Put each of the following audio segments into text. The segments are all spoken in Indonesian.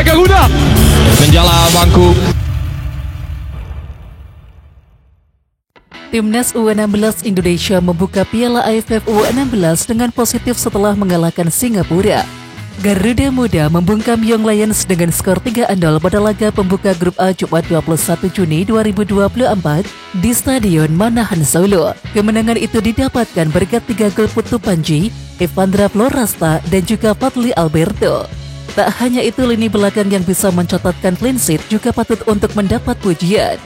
Garuda. Menjala bangku. Timnas U16 Indonesia membuka Piala AFF U16 dengan positif setelah mengalahkan Singapura. Garuda Muda membungkam Young Lions dengan skor 3-0 pada laga pembuka Grup A Jumat 21 Juni 2024 di Stadion Manahan Solo. Kemenangan itu didapatkan berkat 3 gol Putu Panji, Evandra Florasta, dan juga Fadli Alberto. Tak hanya itu, lini belakang yang bisa mencatatkan clean sheet juga patut untuk mendapat pujian.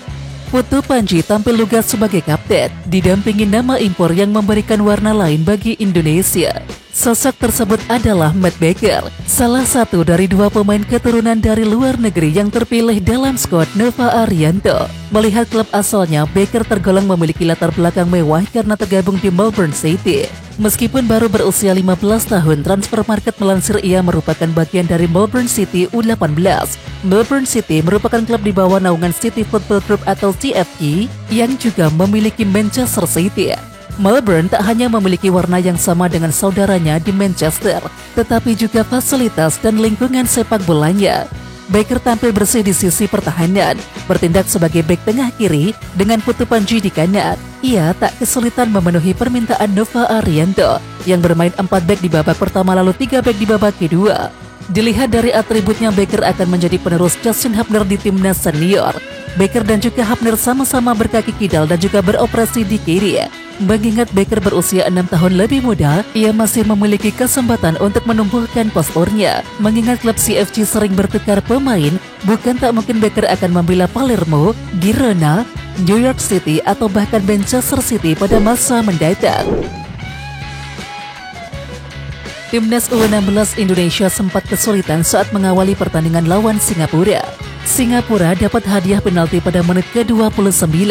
Putu Panji tampil lugas sebagai kapten, didampingi nama impor yang memberikan warna lain bagi Indonesia. Sosok tersebut adalah Matt Baker, salah satu dari 2 pemain keturunan dari luar negeri yang terpilih dalam skuad Nova Arianto. Melihat klub asalnya, Baker tergolong memiliki latar belakang mewah karena tergabung di Melbourne City. Meskipun baru berusia 15 tahun, Transfer Market melansir ia merupakan bagian dari Melbourne City U18. Melbourne City merupakan klub di bawah naungan City Football Group atau CFG yang juga memiliki Manchester City. Melbourne tak hanya memiliki warna yang sama dengan saudaranya di Manchester, tetapi juga fasilitas dan lingkungan sepak bolanya. Baker tampil bersih di sisi pertahanan, bertindak sebagai bek tengah kiri dengan Putu Panji di kanan. Ia tak kesulitan memenuhi permintaan Nova Arianto yang bermain 4 bek di babak pertama lalu 3 bek di babak kedua. Dilihat dari atributnya, Baker akan menjadi penerus Justin Hubner di timnas senior. Baker dan juga Hubner sama-sama berkaki kidal dan juga beroperasi di kiri. Mengingat Baker berusia 6 tahun lebih muda, ia masih memiliki kesempatan untuk menumbuhkan posturnya. Mengingat klub CFG sering bertukar pemain, bukan tak mungkin Baker akan membela Palermo, Girona, New York City, atau bahkan Manchester City pada masa mendatang. Timnas U16 Indonesia sempat kesulitan saat mengawali pertandingan lawan Singapura. Singapura dapat hadiah penalti pada menit ke-29.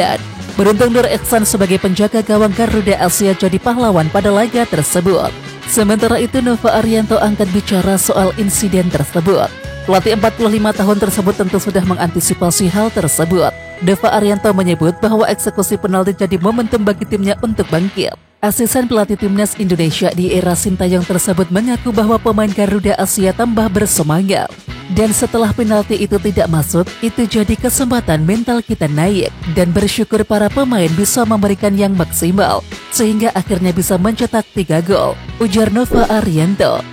Beruntung Nur Ihsan sebagai penjaga gawang Garuda Asia jadi pahlawan pada laga tersebut. Sementara itu, Nova Arianto angkat bicara soal insiden tersebut. Pelatih 45 tahun tersebut tentu sudah mengantisipasi hal tersebut. Nova Arianto menyebut bahwa eksekusi penalti jadi momentum bagi timnya untuk bangkit. Asisten pelatih timnas Indonesia di era Sintayong tersebut mengaku bahwa pemain Garuda Asia tambah bersemangat. Dan setelah penalti itu tidak masuk, itu jadi kesempatan mental kita naik dan bersyukur para pemain bisa memberikan yang maksimal sehingga akhirnya bisa mencetak 3 gol, ujar Nova Arianto.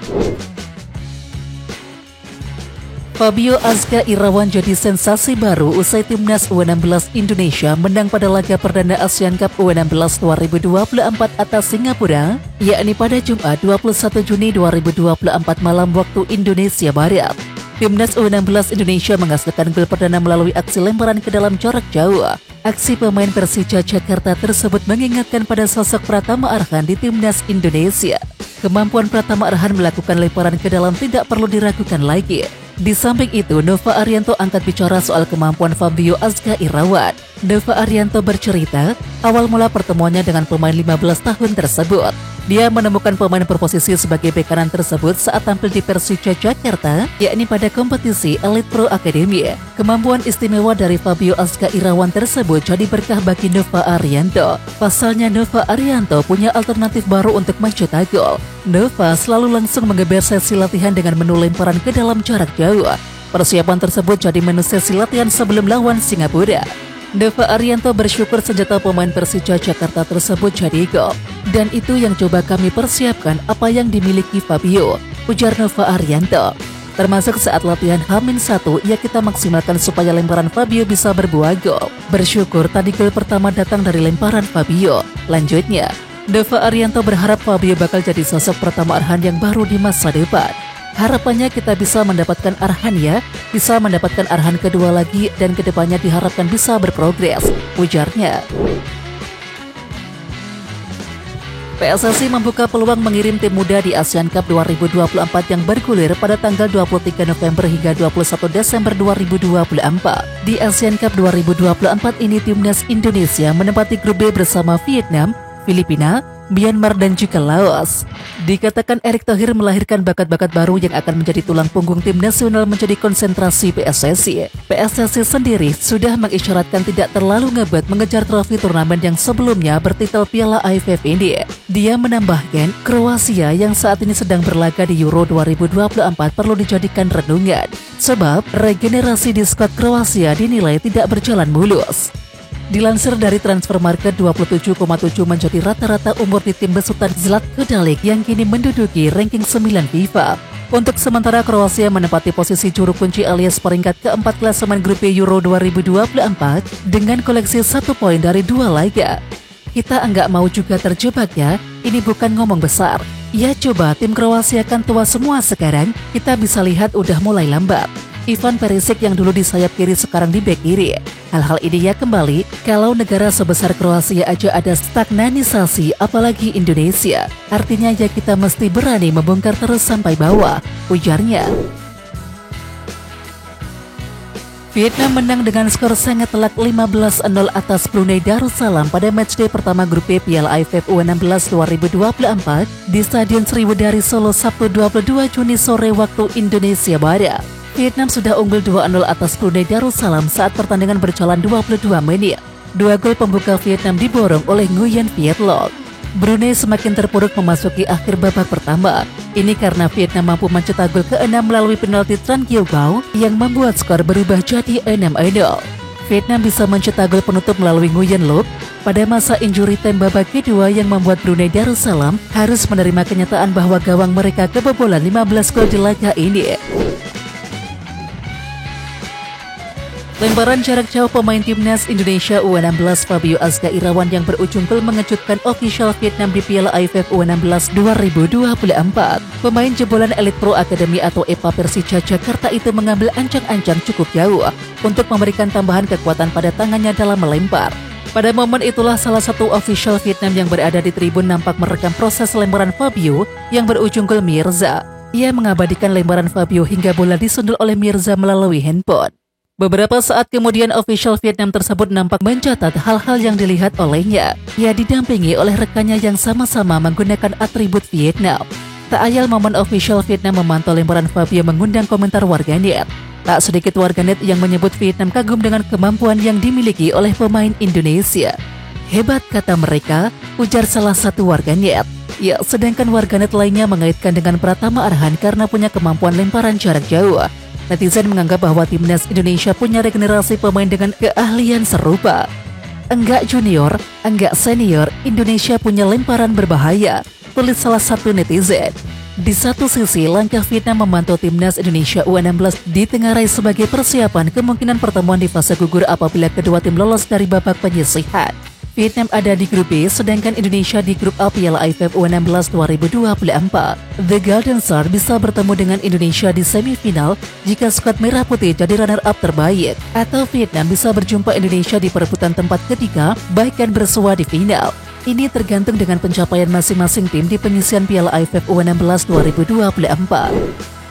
Fabio Azka Irawan jadi sensasi baru usai timnas U16 Indonesia menang pada laga perdana Asian Cup U16 2024 atas Singapura, yakni pada Jumat 21 Juni 2024 malam waktu Indonesia Barat. Timnas U16 Indonesia menghasilkan gol perdana melalui aksi lemparan ke dalam jarak jauh. Aksi pemain Persija Jakarta tersebut mengingatkan pada sosok Pratama Arhan di timnas Indonesia. Kemampuan Pratama Arhan melakukan lemparan ke dalam tidak perlu diragukan lagi. Di samping itu, Nova Arianto angkat bicara soal kemampuan Fabio Azka Irawan. Nova Arianto bercerita, awal mula pertemuannya dengan pemain 15 tahun tersebut. Dia menemukan pemain berposisi sebagai bek kanan tersebut saat tampil di Persija Jakarta, yakni pada kompetisi Elite Pro Academy. Kemampuan istimewa dari Fabio Azka Irawan tersebut jadi berkah bagi Nova Arianto. Pasalnya Nova Arianto punya alternatif baru untuk mencetak gol. Nova selalu langsung mengeber sesi latihan dengan menu lemparan ke dalam jarak jauh. Persiapan tersebut jadi menu sesi latihan sebelum lawan Singapura. Nova Arianto bersyukur senjata pemain Persija Jakarta tersebut jadi gol. Dan itu yang coba kami persiapkan apa yang dimiliki Fabio, ujar Nova Arianto. Termasuk saat latihan H-1, ya kita maksimalkan supaya lemparan Fabio bisa berbuah gol. Bersyukur tadi gol pertama datang dari lemparan Fabio. Lanjutnya, Nova Arianto berharap Fabio bakal jadi sosok Pratama Arhan yang baru di masa depan. Harapannya kita bisa mendapatkan Arhan ya, bisa mendapatkan Arhan kedua lagi dan kedepannya diharapkan bisa berprogres, ujarnya. PSSI membuka peluang mengirim tim muda di Asian Cup 2024 yang bergulir pada tanggal 23 November hingga 21 Desember 2024. Di Asian Cup 2024 ini timnas Indonesia menempati grup B bersama Vietnam, Filipina, Myanmar dan juga Laos. Dikatakan Erick Thohir melahirkan bakat-bakat baru yang akan menjadi tulang punggung tim nasional menjadi konsentrasi PSSI. PSSI sendiri sudah mengisyaratkan tidak terlalu ngebet mengejar trofi turnamen yang sebelumnya bertitel Piala AFF ini. Dia menambahkan, Kroasia yang saat ini sedang berlaga di Euro 2024 perlu dijadikan renungan, sebab regenerasi di skuad Kroasia dinilai tidak berjalan mulus. Dilansir dari Transfermarkt, 27,7 menjadi rata-rata umur di tim besutan Zlatko Dalic yang kini menduduki ranking 9 FIFA. Untuk sementara Kroasia menempati posisi juru kunci alias peringkat keempat klasemen grup B Euro 2024 dengan koleksi 1 poin dari 2 laga. Kita enggak mau juga terjebak ya, ini bukan ngomong besar. Ya coba tim Kroasia kan tua semua sekarang, kita bisa lihat udah mulai lambat. Ivan Perisic yang dulu di sayap kiri sekarang di bek kiri. Hal-hal ini ya kembali kalau negara sebesar Kroasia aja ada stagnanisasi apalagi Indonesia. Artinya ya kita mesti berani membongkar terus sampai bawah, ujarnya. Vietnam menang dengan skor sangat telak 15-0 atas Brunei Darussalam pada matchday pertama grup B Piala AFF U16 2024 di Stadion Sriwedari Solo Sabtu 22 Juni sore waktu Indonesia Barat. Vietnam sudah unggul 2-0 atas Brunei Darussalam saat pertandingan berjalan 22 menit. 2 gol pembuka Vietnam diborong oleh Nguyen Viet Loc. Brunei semakin terpuruk memasuki akhir babak pertama. Ini karena Vietnam mampu mencetak gol ke-6 melalui penalti Tran Kieu Gao yang membuat skor berubah jadi 6-0. Vietnam bisa mencetak gol penutup melalui Nguyen Loc pada masa injury time babak kedua yang membuat Brunei Darussalam harus menerima kenyataan bahwa gawang mereka kebobolan 15 gol di laga ini. Lemparan jarak jauh pemain timnas Indonesia U16 Fabio Azka Irawan yang berujung gol mengejutkan official Vietnam di Piala AFF U16 2024. Pemain jebolan Elite Pro Academy atau EPA Persija Jakarta itu mengambil ancang-ancang cukup jauh untuk memberikan tambahan kekuatan pada tangannya dalam melempar. Pada momen itulah salah satu official Vietnam yang berada di tribun nampak merekam proses lemparan Fabio yang berujung gol Mirza. Ia mengabadikan lemparan Fabio hingga bola disundul oleh Mirza melalui handphone. Beberapa saat kemudian official Vietnam tersebut nampak mencatat hal-hal yang dilihat olehnya. Ia didampingi oleh rekannya yang sama-sama menggunakan atribut Vietnam. Tak ayal momen official Vietnam memantau lemparan Fabio mengundang komentar warganet. Tak sedikit warganet yang menyebut Vietnam kagum dengan kemampuan yang dimiliki oleh pemain Indonesia. Hebat kata mereka, ujar salah satu warganet. Ya, sedangkan warganet lainnya mengaitkan dengan Pratama Arhan karena punya kemampuan lemparan jarak jauh. Netizen menganggap bahwa timnas Indonesia punya regenerasi pemain dengan keahlian serupa. Enggak junior, enggak senior, Indonesia punya lemparan berbahaya, tulis salah satu netizen. Di satu sisi, langkah Vietnam memantau timnas Indonesia U16 ditengarai sebagai persiapan kemungkinan pertemuan di fase gugur apabila kedua tim lolos dari babak penyisihan. Vietnam ada di grup B, sedangkan Indonesia di grup A Piala AFF U16 2024. The Golden Star bisa bertemu dengan Indonesia di semifinal jika skuad merah putih jadi runner-up terbaik, atau Vietnam bisa berjumpa Indonesia di perebutan tempat ketiga, bahkan bersua di final. Ini tergantung dengan pencapaian masing-masing tim di penyisihan Piala AFF U16 2024.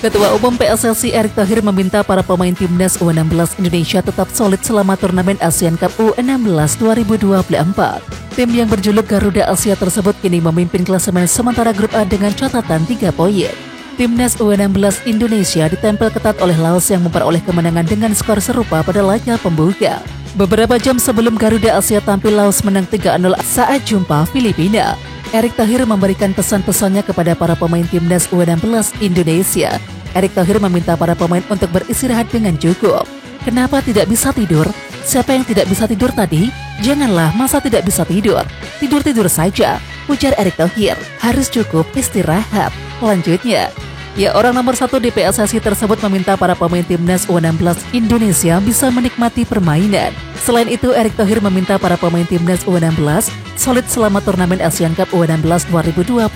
Ketua Umum PSSI Erick Thohir meminta para pemain timnas U16 Indonesia tetap solid selama turnamen Asian Cup U16 2024. Tim yang berjuluk Garuda Asia tersebut kini memimpin klasemen sementara grup A dengan catatan 3 poin. Timnas U16 Indonesia ditempel ketat oleh Laos yang memperoleh kemenangan dengan skor serupa pada laga pembuka. Beberapa jam sebelum Garuda Asia tampil, Laos menang 3-0 saat jumpa Filipina. Erick Thohir memberikan pesan-pesannya kepada para pemain timnas U16 Indonesia. Erick Thohir meminta para pemain untuk beristirahat dengan cukup. Kenapa tidak bisa tidur? Siapa yang tidak bisa tidur tadi? Janganlah, masa tidak bisa tidur? Tidur-tidur saja, ujar Erick Thohir. Harus cukup istirahat. Lanjutnya, ya, orang nomor 1 di PSSI tersebut meminta para pemain timnas U16 Indonesia bisa menikmati permainan. Selain itu, Erick Thohir meminta para pemain timnas U16 solid selama turnamen Asian Cup U16 2024.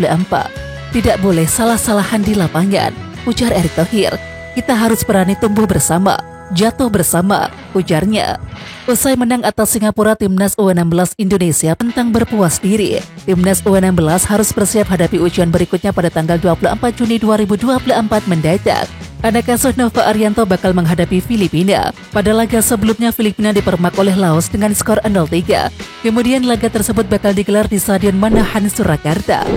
Tidak boleh salah-salahan di lapangan, ujar Erick Thohir. Kita harus berani tumbuh bersama, jatuh bersama, ujarnya. Usai menang atas Singapura, timnas U16 Indonesia tentang berpuas diri. Timnas U16 harus bersiap hadapi ujian berikutnya pada tanggal 24 Juni 2024 mendatang. Anak asuh Nova Arianto bakal menghadapi Filipina. Pada laga sebelumnya Filipina dipermak oleh Laos dengan skor 0-3. Kemudian laga tersebut bakal digelar di Stadion Manahan, Surakarta.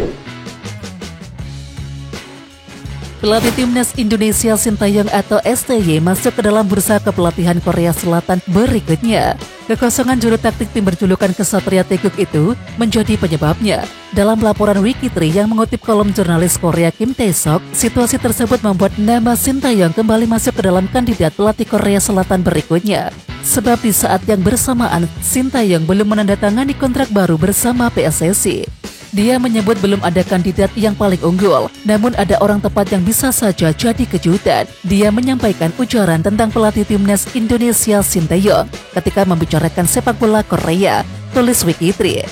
Pelatih timnas Indonesia Sintayong atau STY masuk ke dalam bursa kepelatihan Korea Selatan berikutnya. Kekosongan juru taktik tim berjulukan Kesatria Teguk itu menjadi penyebabnya. Dalam laporan Wikitri yang mengutip kolom jurnalis Korea Kim Tae-sok, situasi tersebut membuat nama Sintayong kembali masuk ke dalam kandidat pelatih Korea Selatan berikutnya. Sebab di saat yang bersamaan, Sintayong belum menandatangani kontrak baru bersama PSSI. Dia menyebut belum ada kandidat yang paling unggul, namun ada orang tepat yang bisa saja jadi kejutan. Dia menyampaikan ujaran tentang pelatih timnas Indonesia Sintayong ketika membicarakan sepak bola Korea, tulis Wikitri.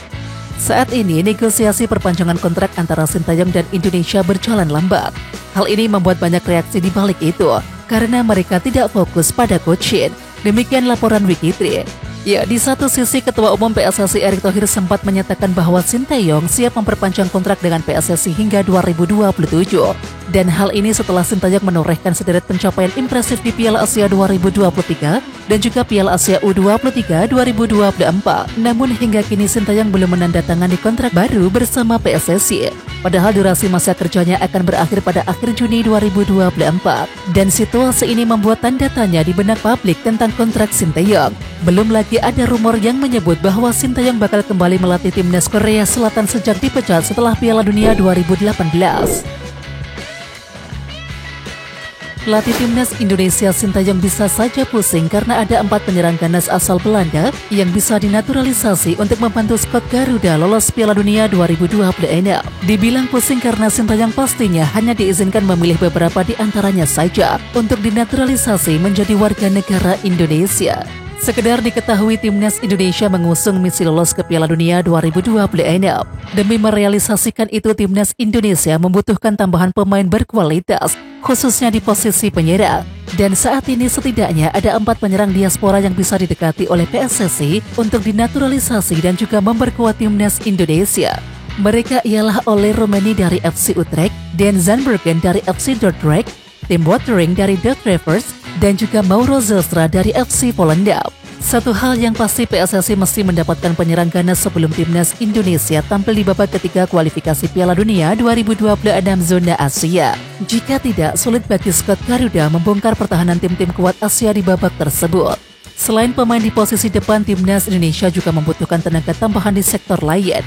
Saat ini negosiasi perpanjangan kontrak antara Sintayong dan Indonesia berjalan lambat. Hal ini membuat banyak reaksi di balik itu, karena mereka tidak fokus pada coaching. Demikian laporan Wikitri. Ya, di satu sisi Ketua Umum PSSI Erick Thohir sempat menyatakan bahwa Sintayong siap memperpanjang kontrak dengan PSSI hingga 2027. Dan hal ini setelah Sintayong menorehkan sederet pencapaian impresif di Piala Asia 2023 dan juga Piala Asia U23 2024. Namun hingga kini Sintayong belum menandatangani kontrak baru bersama PSSI. Padahal durasi masa kerjanya akan berakhir pada akhir Juni 2024. Dan situasi ini membuat tanda tanya di benak publik tentang kontrak Sintayong. Belum lagi ada rumor yang menyebut bahwa Sintayong bakal kembali melatih timnas Korea Selatan sejak dipecat setelah Piala Dunia 2018. Pelatih timnas Indonesia Sintayong bisa saja pusing karena ada 4 penyerang ganas asal Belanda yang bisa dinaturalisasi untuk membantu skuad Garuda lolos Piala Dunia 2026. Dibilang pusing karena Sintayong pastinya hanya diizinkan memilih beberapa di antaranya saja untuk dinaturalisasi menjadi warga negara Indonesia. Sekedar diketahui timnas Indonesia mengusung misi lolos ke Piala Dunia 2026. Demi merealisasikan itu, timnas Indonesia membutuhkan tambahan pemain berkualitas, khususnya di posisi penyerang. Dan saat ini setidaknya ada 4 penyerang diaspora yang bisa didekati oleh PSSI untuk dinaturalisasi dan juga memperkuat timnas Indonesia. Mereka ialah Ole Romani dari FC Utrecht, Dan Zandbergen dari FC Dordrecht, Tim Watering dari The Travers, dan juga Mauro Zelstra dari FC Volendam. Satu hal yang pasti, PSSI mesti mendapatkan penyerang ganas sebelum timnas Indonesia tampil di babak ketiga kualifikasi Piala Dunia 2026 zona Asia. Jika tidak, sulit bagi skuad Garuda membongkar pertahanan tim-tim kuat Asia di babak tersebut. Selain pemain di posisi depan, timnas Indonesia juga membutuhkan tenaga tambahan di sektor lain.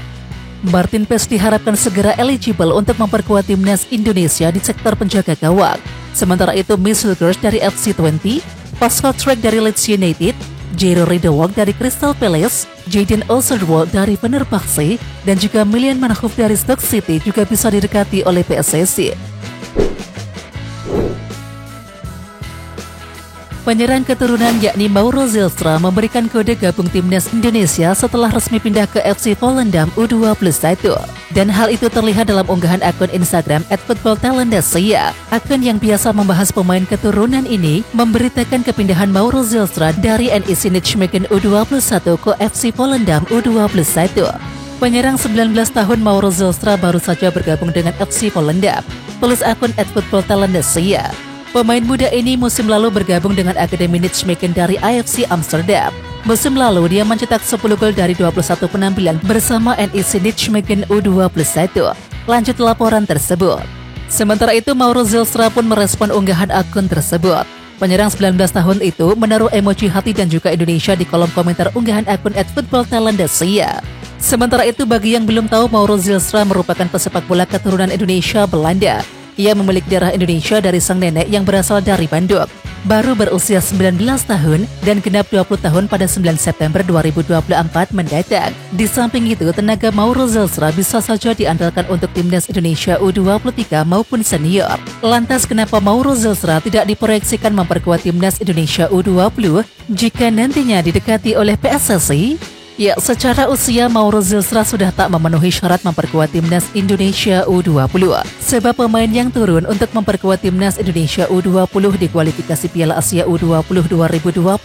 Martin Paes diharapkan segera eligible untuk memperkuat timnas Indonesia di sektor penjaga gawang. Sementara itu, Miss Hilgers dari FC Twente, Pascal Struijk dari Leeds United, Jero Ridderwolf dari Crystal Palace, Jadon Osodwo dari Fenerbahce, dan juga Milian Manhoef dari Stoke City juga bisa didekati oleh PSSI. Penyerang keturunan yakni Mauro Zelstra memberikan kode gabung timnas Indonesia setelah resmi pindah ke FC Volendam U21. Dan hal itu terlihat dalam unggahan akun Instagram @footballtalentasia. Akun yang biasa membahas pemain keturunan ini memberitakan kepindahan Mauro Zelstra dari NEC Nijmegen U21 ke FC Volendam U21. Penyerang 19 tahun Mauro Zelstra baru saja bergabung dengan FC Volendam, tulis akun @footballtalentasia. Pemain muda ini musim lalu bergabung dengan Akademi Nijmegen dari AFC Amsterdam. Musim lalu dia mencetak 10 gol dari 21 penampilan bersama NEC Nijmegen U21. Lanjut laporan tersebut. Sementara itu, Mauro Zelstra pun merespon unggahan akun tersebut. Penyerang 19 tahun itu menaruh emoji hati dan juga Indonesia di kolom komentar unggahan akun @footballtalentasia. Sementara itu, bagi yang belum tahu, Mauro Zelstra merupakan pesepak bola keturunan Indonesia Belanda. Ia memiliki darah Indonesia dari sang nenek yang berasal dari Bandung. Baru berusia 19 tahun dan genap 20 tahun pada 9 September 2024 mendatang. Di samping itu, tenaga Mauro Zelstra bisa saja diandalkan untuk timnas Indonesia U23 maupun senior. Lantas kenapa Mauro Zelstra tidak diproyeksikan memperkuat timnas Indonesia U20 jika nantinya didekati oleh PSSI? Ya, secara usia Mauro Zelstra sudah tak memenuhi syarat memperkuat timnas Indonesia U20. Sebab pemain yang turun untuk memperkuat timnas Indonesia U20 di kualifikasi Piala Asia U20 2025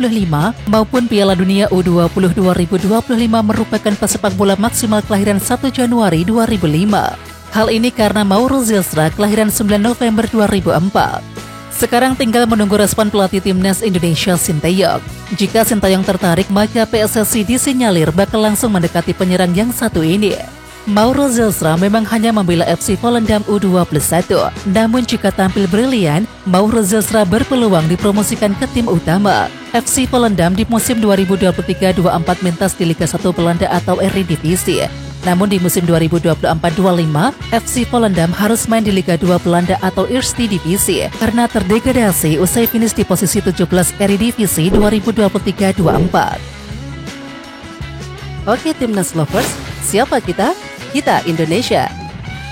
maupun Piala Dunia U20 2025 merupakan pesepak bola maksimal kelahiran 1 Januari 2005. Hal ini karena Mauro Zelstra kelahiran 9 November 2004. Sekarang tinggal menunggu respon pelatih timnas Indonesia Sinteyong. Jika Sinteyong tertarik, maka PSSI disinyalir bakal langsung mendekati penyerang yang satu ini. Mauro Zilstra memang hanya membela FC Volendam U21. Namun jika tampil brilian, Mauro Zilstra berpeluang dipromosikan ke tim utama. FC Volendam di musim 2023-24 mentas di Liga 1 Belanda atau Eredivisie. Namun di musim 2024-25, FC Volendam harus main di Liga 2 Belanda atau Eerste Divisie karena terdegradasi usai finish di posisi 17 Eredivisie 2023-24. Oke Timnas Lovers, siapa kita? Kita Indonesia.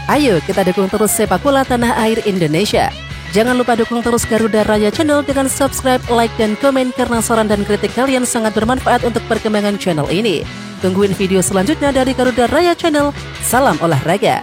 Ayo kita dukung terus sepak bola tanah air Indonesia. Jangan lupa dukung terus Garuda Raya Channel dengan subscribe, like, dan komen karena saran dan kritik kalian sangat bermanfaat untuk perkembangan channel ini. Tungguin video selanjutnya dari Garuda Raya Channel. Salam olahraga.